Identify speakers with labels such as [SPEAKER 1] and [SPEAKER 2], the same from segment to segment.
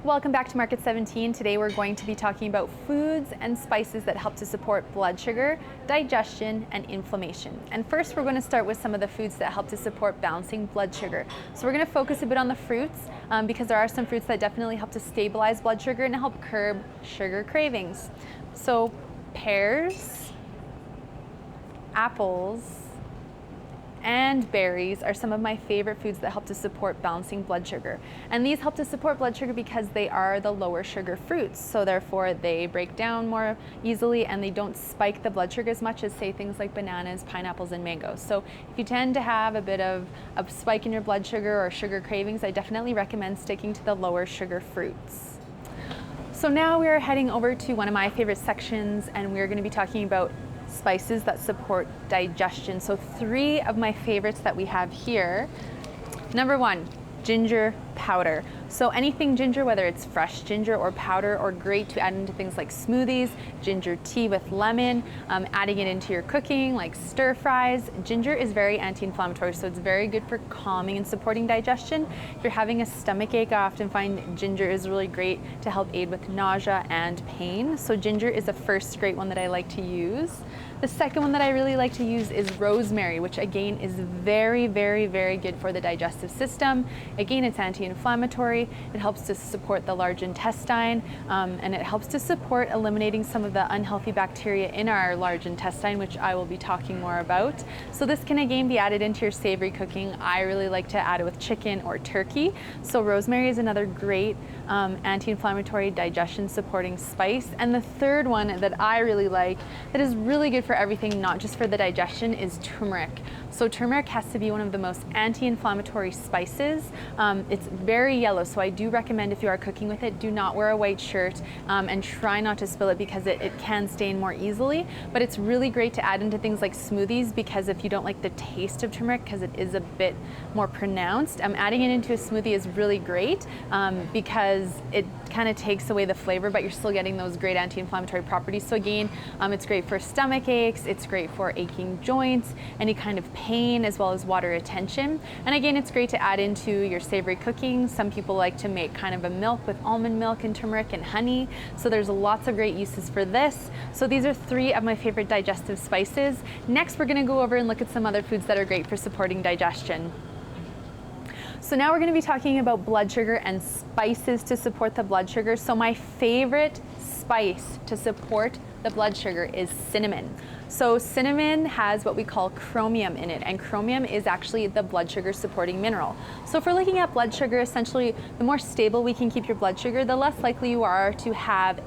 [SPEAKER 1] Welcome back to Market 17. Today we're going to be talking about foods and spices that help to support blood sugar, digestion, and inflammation. And first we're going to start with some of the foods that help to support balancing blood sugar. So we're going to focus a bit on the fruits because there are some fruits that definitely help to stabilize blood sugar and help curb sugar cravings. So pears, apples, and berries are some of my favorite foods that help to support balancing blood sugar. And these help to support blood sugar because they are the lower sugar fruits. So therefore they break down more easily and they don't spike the blood sugar as much as say things like bananas, pineapples, and mangoes. So if you tend to have a bit of a spike in your blood sugar or sugar cravings, I definitely recommend sticking to the lower sugar fruits. So now we are heading over to one of my favorite sections and we're going to be talking about spices that support digestion. So 3 of my favorites that we have here. Number 1, ginger powder. So anything ginger, whether it's fresh ginger or powder, or great to add into things like smoothies, ginger tea with lemon, adding it into your cooking like stir fries. Ginger is very anti-inflammatory, so it's very good for calming and supporting digestion. If you're having a stomach ache, I often find ginger is really great to help aid with nausea and pain. So ginger is the first great one that I like to use. The second one that I really like to use is rosemary, which again is very, very, very good for the digestive system. Again, it's anti-inflammatory. It helps to support the large intestine, and it helps to support eliminating some of the unhealthy bacteria in our large intestine, which I will be talking more about. So this can again be added into your savory cooking. I really like to add it with chicken or turkey. So rosemary is another great anti-inflammatory digestion supporting spice. And the third one that I really like that is really good for everything, not just for the digestion, is turmeric. So turmeric has to be one of the most anti-inflammatory spices. It's very yellow, so I do recommend if you are cooking with it, do not wear a white shirt and try not to spill it because it can stain more easily. But it's really great to add into things like smoothies because if you don't like the taste of turmeric, because it is a bit more pronounced, adding it into a smoothie is really great because it kind of takes away the flavor, but you're still getting those great anti-inflammatory properties. So again, it's great for stomach aches, it's great for aching joints, any kind of pain, as well as water retention. And again, it's great to add into your savory cooking. Some people like to make kind of a milk with almond milk and turmeric and honey. So there's lots of great uses for this. So these are 3 of my favorite digestive spices. Next, we're gonna go over and look at some other foods that are great for supporting digestion. So now we're going to be talking about blood sugar and spices to support the blood sugar. So my favorite spice to support the blood sugar is cinnamon. So cinnamon has what we call chromium in it, and chromium is actually the blood sugar supporting mineral. So if we're looking at blood sugar, essentially the more stable we can keep your blood sugar, the less likely you are to have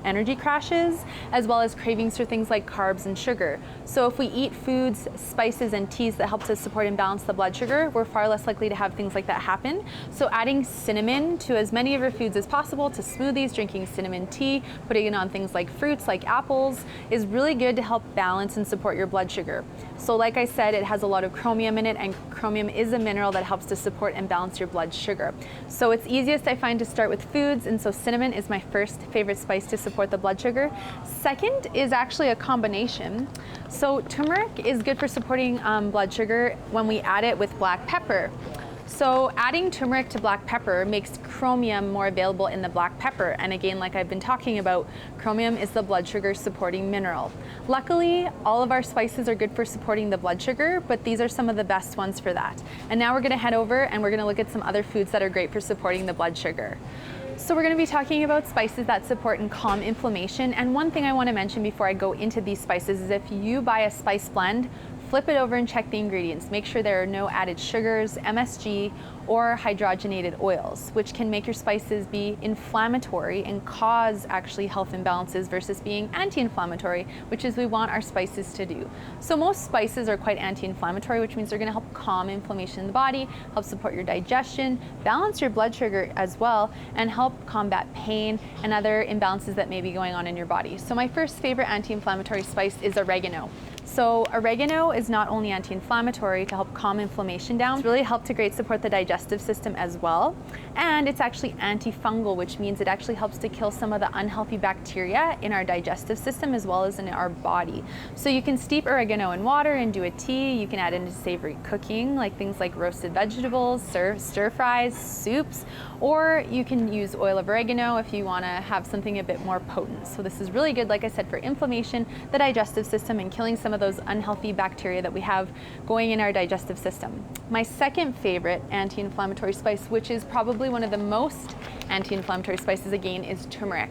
[SPEAKER 1] energy crashes, as well as cravings for things like carbs and sugar. So if we eat foods, spices, and teas that help to support and balance the blood sugar, we're far less likely to have things like that happen. So adding cinnamon to as many of your foods as possible, to smoothies, drinking cinnamon tea, putting it on things like fruits like apples, is really good to help balance and support your blood sugar. So like I said, it has a lot of chromium in it, and chromium is a mineral that helps to support and balance your blood sugar. So it's easiest, I find, to start with foods, and so cinnamon is my first favorite spice to support the blood sugar. Second is actually a combination. So turmeric is good for supporting blood sugar when we add it with black pepper. So adding turmeric to black pepper makes chromium more available in the black pepper. And again, like I've been talking about, chromium is the blood sugar supporting mineral. Luckily, all of our spices are good for supporting the blood sugar, but these are some of the best ones for that. And now we're gonna head over and we're gonna look at some other foods that are great for supporting the blood sugar. So we're going to be talking about spices that support and calm inflammation. And one thing I want to mention before I go into these spices is if you buy a spice blend, flip it over and check the ingredients. Make sure there are no added sugars, MSG, or hydrogenated oils, which can make your spices be inflammatory and cause actually health imbalances versus being anti-inflammatory, which is we want our spices to do. So most spices are quite anti-inflammatory, which means they're going to help calm inflammation in the body, help support your digestion, balance your blood sugar as well, and help combat pain and other imbalances that may be going on in your body. So my first favorite anti-inflammatory spice is oregano. So oregano is not only anti-inflammatory to help calm inflammation down, it's really helped to great support the digestive system as well. And it's actually antifungal, which means it actually helps to kill some of the unhealthy bacteria in our digestive system as well as in our body. So you can steep oregano in water and do a tea. You can add into savory cooking, like things like roasted vegetables, stir fries, soups, or you can use oil of oregano if you want to have something a bit more potent. So this is really good, like I said, for inflammation, the digestive system, and killing some of those unhealthy bacteria that we have going in our digestive system. My second favorite anti-inflammatory spice, which is probably one of the most anti-inflammatory spices again, is turmeric.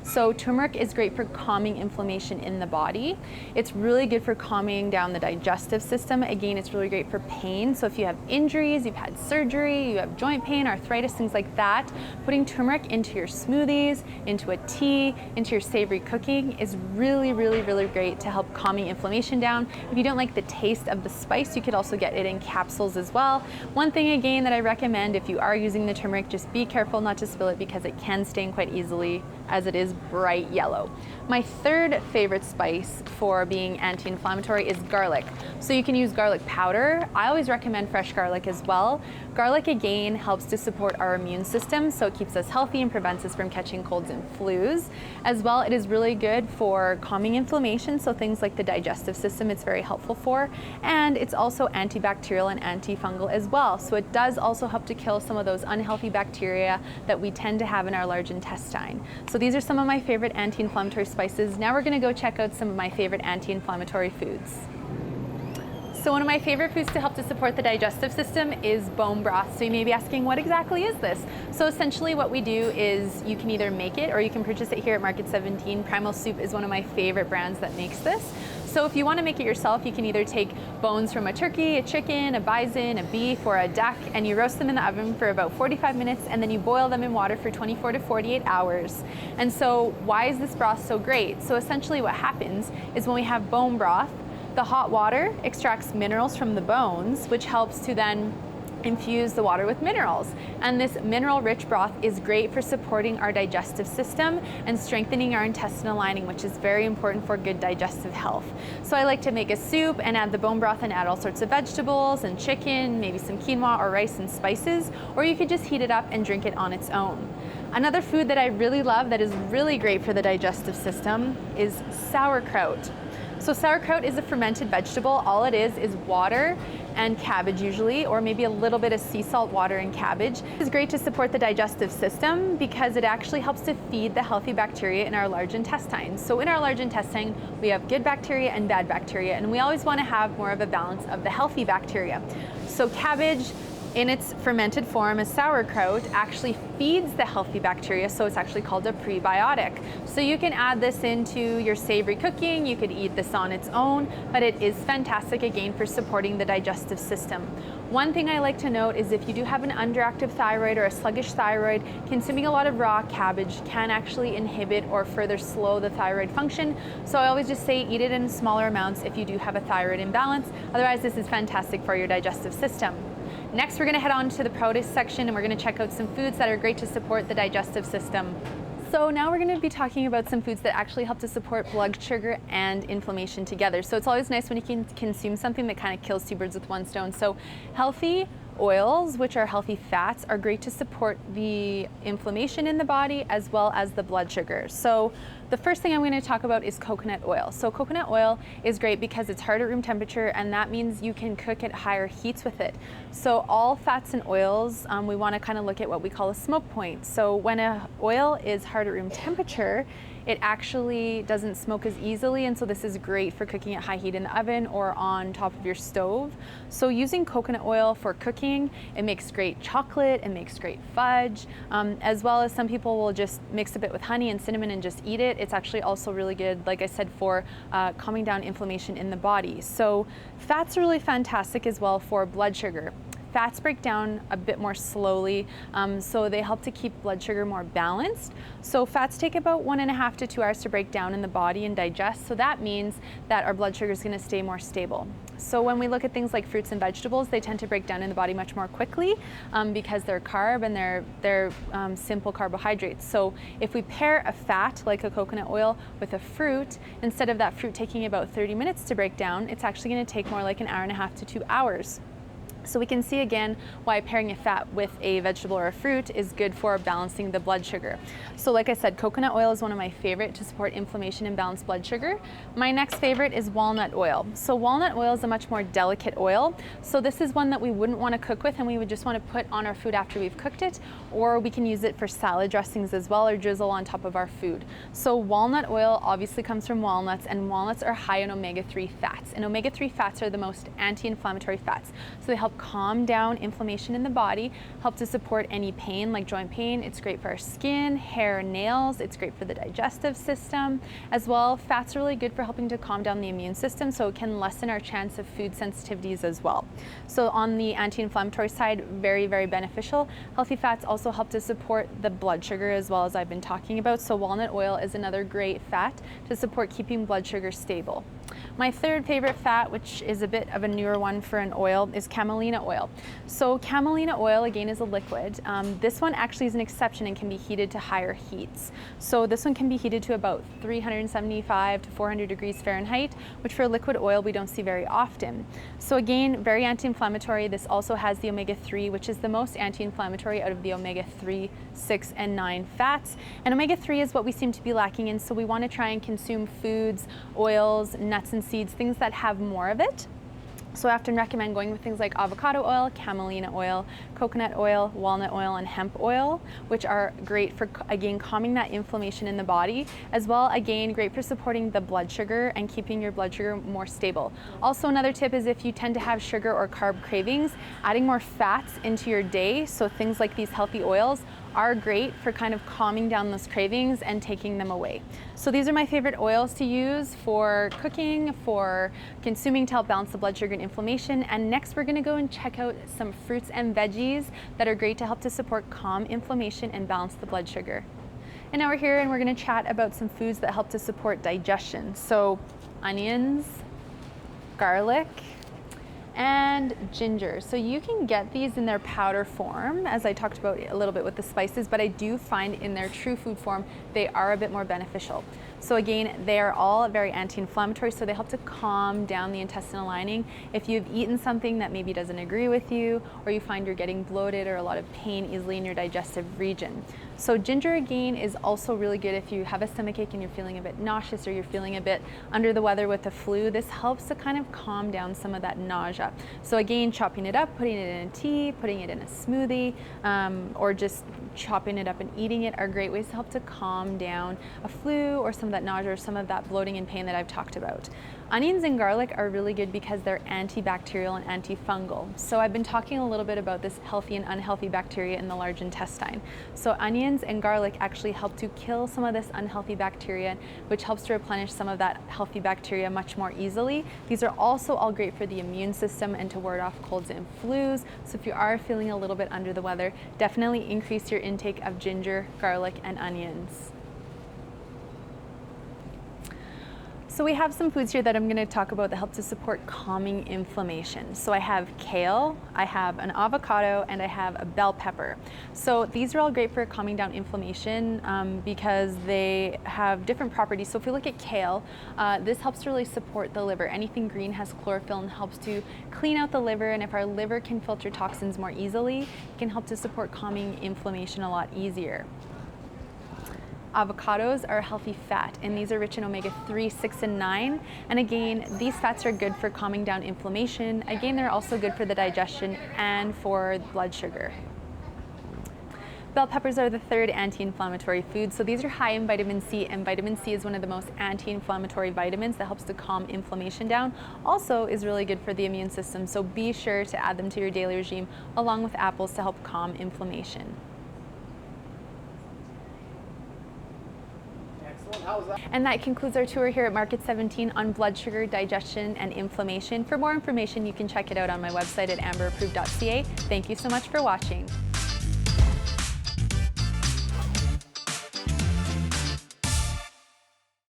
[SPEAKER 1] So turmeric is great for calming inflammation in the body. It's really good for calming down the digestive system. Again, it's really great for pain. So if you have injuries, you've had surgery, you have joint pain, arthritis, things like that, putting turmeric into your smoothies, into a tea, into your savory cooking is really, really, really great to help calming inflammation down. If you don't like the taste of the spice, you could also get it in capsules as well. One thing again that I recommend, if you are using the turmeric, just be careful not to spill it because it can stain quite easily as it is bright yellow. My third favorite spice for being anti-inflammatory is garlic. So you can use garlic powder. I always recommend fresh garlic as well. Garlic again helps to support our immune system, so it keeps us healthy and prevents us from catching colds and flus. As well, it is really good for calming inflammation, so things like the digestive system it's very helpful for. And it's also antibacterial and antifungal as well. So it does also help to kill some of those unhealthy bacteria that we tend to have in our large intestine. So these are some of my favorite anti-inflammatory spices. Now we're gonna go check out some of my favorite anti-inflammatory foods. So one of my favorite foods to help to support the digestive system is bone broth. So you may be asking, what exactly is this? So essentially what we do is you can either make it or you can purchase it here at Market 17. Primal Soup is one of my favorite brands that makes this. So if you want to make it yourself, you can either take bones from a turkey, a chicken, a bison, a beef, or a duck, and you roast them in the oven for about 45 minutes, and then you boil them in water for 24 to 48 hours. And so why is this broth so great? So essentially what happens is when we have bone broth, the hot water extracts minerals from the bones, which helps to then infuse the water with minerals. And this mineral-rich broth is great for supporting our digestive system and strengthening our intestinal lining, which is very important for good digestive health. So I like to make a soup and add the bone broth and add all sorts of vegetables and chicken, maybe some quinoa or rice and spices, or you could just heat it up and drink it on its own. Another food that I really love that is really great for the digestive system is sauerkraut. So sauerkraut is a fermented vegetable. All it is water and cabbage usually, or maybe a little bit of sea salt water and cabbage. It's great to support the digestive system because it actually helps to feed the healthy bacteria in our large intestine. So in our large intestine, we have good bacteria and bad bacteria, and we always want to have more of a balance of the healthy bacteria. So cabbage, in its fermented form as sauerkraut, actually feeds the healthy bacteria, so it's actually called a prebiotic. So you can add this into your savory cooking, you could eat this on its own, but it is fantastic again for supporting the digestive system. One thing I like to note is if you do have an underactive thyroid or a sluggish thyroid, consuming a lot of raw cabbage can actually inhibit or further slow the thyroid function. So I always just say eat it in smaller amounts if you do have a thyroid imbalance. Otherwise, this is fantastic for your digestive system. Next, we're going to head on to the produce section and we're going to check out some foods that are great to support the digestive system. So now we're going to be talking about some foods that actually help to support blood sugar and inflammation together. So it's always nice when you can consume something that kind of kills two birds with one stone. So healthy oils, which are healthy fats, are great to support the inflammation in the body as well as the blood sugar. So the first thing I'm going to talk about is coconut oil. So coconut oil is great because it's hard at room temperature, and that means you can cook at higher heats with it. So all fats and oils, we want to kind of look at what we call a smoke point. So when an oil is hard at room temperature, it actually doesn't smoke as easily, and so this is great for cooking at high heat in the oven or on top of your stove. So using coconut oil for cooking, it makes great chocolate, it makes great fudge, as well as some people will just mix a bit with honey and cinnamon and just eat it. It's actually also really good, like I said, for calming down inflammation in the body. So fats are really fantastic as well for blood sugar. Fats break down a bit more slowly, so they help to keep blood sugar more balanced. So fats take about 1.5 to 2 hours to break down in the body and digest, so that means that our blood sugar is going to stay more stable. So when we look at things like fruits and vegetables, they tend to break down in the body much more quickly because they're carb and they're simple carbohydrates. So if we pair a fat like a coconut oil with a fruit, instead of that fruit taking about 30 minutes to break down, it's actually going to take more like 1.5 to 2 hours. So we can see again why pairing a fat with a vegetable or a fruit is good for balancing the blood sugar. So like I said, coconut oil is one of my favorite to support inflammation and balance blood sugar. My next favorite is walnut oil. So walnut oil is a much more delicate oil. So this is one that we wouldn't want to cook with and we would just want to put on our food after we've cooked it, or we can use it for salad dressings as well, or drizzle on top of our food. So walnut oil obviously comes from walnuts, and walnuts are high in omega-3 fats. And omega-3 fats are the most anti-inflammatory fats. So they help calm down inflammation in the body, help to support any pain like joint pain. It's great for our skin, hair, nails. It's great for the digestive system as well. Fats are really good for helping to calm down the immune system, so it can lessen our chance of food sensitivities as well. So on the anti-inflammatory side, very, very beneficial. Healthy fats also help to support the blood sugar as well, as I've been talking about. So walnut oil is another great fat to support keeping blood sugar stable. My third favorite fat, which is a bit of a newer one for an oil, is Camelina oil. So Camelina oil, again, is a liquid. This one actually is an exception and can be heated to higher heats. So this one can be heated to about 375 to 400 degrees Fahrenheit, which for liquid oil we don't see very often. So again, very anti-inflammatory. This also has the omega-3, which is the most anti-inflammatory out of the omega-3, 6, and 9 fats. And omega-3 is what we seem to be lacking in, so we want to try and consume foods, oils, nuts and seeds, things that have more of it. So I often recommend going with things like avocado oil, camelina oil, coconut oil, walnut oil, and hemp oil, which are great for, again, calming that inflammation in the body, as well, again, great for supporting the blood sugar and keeping your blood sugar more stable. Also, another tip is if you tend to have sugar or carb cravings, adding more fats into your day, so things like these healthy oils, are great for kind of calming down those cravings and taking them away. So these are my favorite oils to use for cooking, for consuming to help balance the blood sugar and inflammation. And next we're gonna go and check out some fruits and veggies that are great to help to support calm inflammation and balance the blood sugar. And now we're here and we're gonna chat about some foods that help to support digestion. So onions, garlic, and ginger. So you can get these in their powder form, as I talked about a little bit with the spices, but I do find in their true food form, they are a bit more beneficial. So again, they are all very anti-inflammatory, so they help to calm down the intestinal lining. If you've eaten something that maybe doesn't agree with you, or you find you're getting bloated or a lot of pain easily in your digestive region. So ginger, again, is also really good if you have a stomachache and you're feeling a bit nauseous or you're feeling a bit under the weather with the flu. This helps to kind of calm down some of that nausea. So again, chopping it up, putting it in a tea, putting it in a smoothie, or just chopping it up and eating it are great ways to help to calm down a flu or some of that nausea or some of that bloating and pain that I've talked about. Onions and garlic are really good because they're antibacterial and antifungal. So I've been talking a little bit about this healthy and unhealthy bacteria in the large intestine. So onions and garlic actually help to kill some of this unhealthy bacteria, which helps to replenish some of that healthy bacteria much more easily. These are also all great for the immune system and to ward off colds and flus. So if you are feeling a little bit under the weather, definitely increase your intake of ginger, garlic, and onions. So we have some foods here that I'm going to talk about that help to support calming inflammation. So I have kale, I have an avocado, and I have a bell pepper. So these are all great for calming down inflammation because they have different properties. So if we look at kale, this helps to really support the liver. Anything green has chlorophyll and helps to clean out the liver, and if our liver can filter toxins more easily, it can help to support calming inflammation a lot easier. Avocados are a healthy fat, and these are rich in omega-3, 6, and 9. And again, these fats are good for calming down inflammation. Again, they're also good for the digestion and for blood sugar. Bell peppers are the third anti-inflammatory food. So these are high in vitamin C, and vitamin C is one of the most anti-inflammatory vitamins that helps to calm inflammation down. Also is really good for the immune system, so be sure to add them to your daily regime along with apples to help calm inflammation.
[SPEAKER 2] How
[SPEAKER 1] And that concludes our tour here at Market 17 on blood sugar, digestion, and inflammation. For more information, you can check it out on my website at amberapproved.ca. Thank you so much for watching.